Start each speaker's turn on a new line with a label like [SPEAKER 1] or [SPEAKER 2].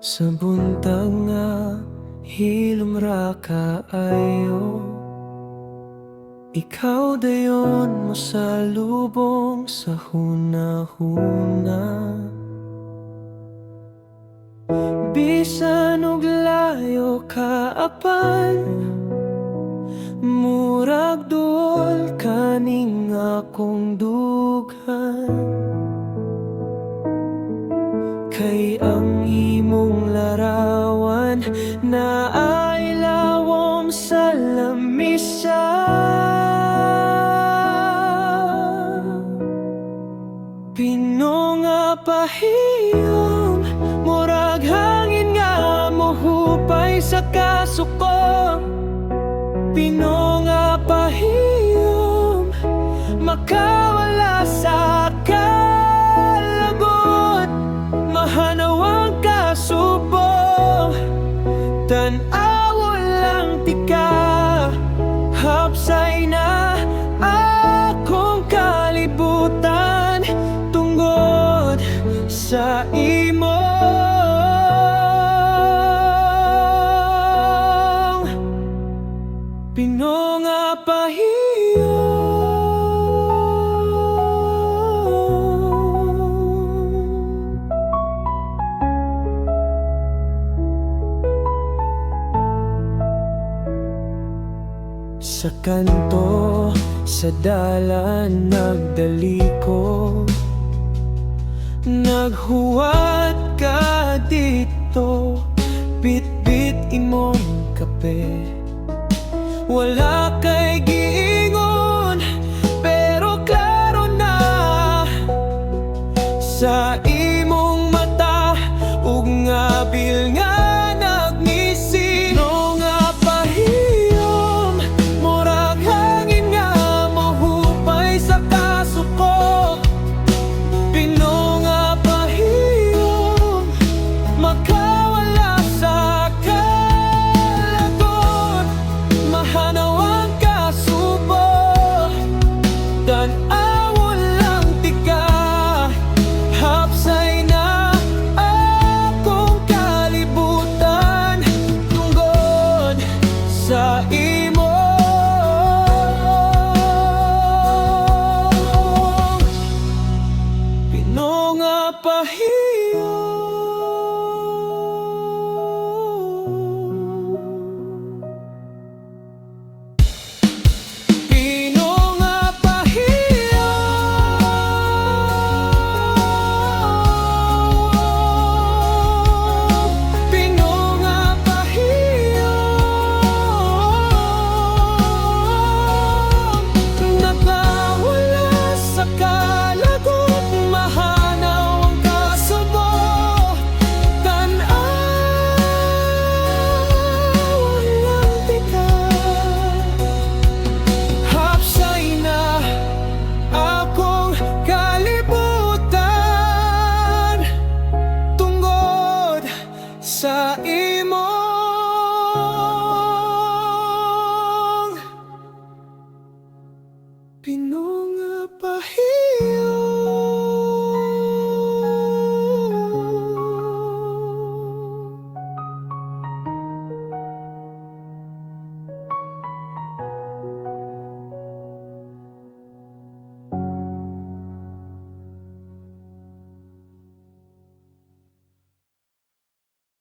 [SPEAKER 1] Sa buntag nga hilom ra kaayo, ikaw dayon mo sa lubong sa hunahuna. Bisan og layo kaapan, murag duol kaning akong dughan. Kay ang imong larawan na ay lawom sa lamisa. Pino nga pahiyom, murag hangin nga mohupay sa kasuko. Pino nga pahiyom, makawala sa kalagot. Mahanawang kasubo, tan-awo lang tika. Hapsay na akong kalibutan tungod sa imo. Pino nga pahiyom. Sa kanto, sa dalan nagdaliko, naghuwat ka dito, bit-bit imong kape. Wala kay giingon, pero klaro na sa imong mata, ug ngabil nga nagnising. No nga pahiyom, murag hangin nga mohupay sa kasuko. Pino nga pahiyom, makawala sa kalagot. Mahanawang kasubo, tan-awo lang tika. Hapsay na akong kalibutan tungod sa imo. Pino nga pahiyom. Pino nga pahiyom. Pino nga pahiyom. Nakawala sa kalagot, mahanaw ang kasubo. Tan-awa lang tika. Hapsay na akong kalibutan tungod sa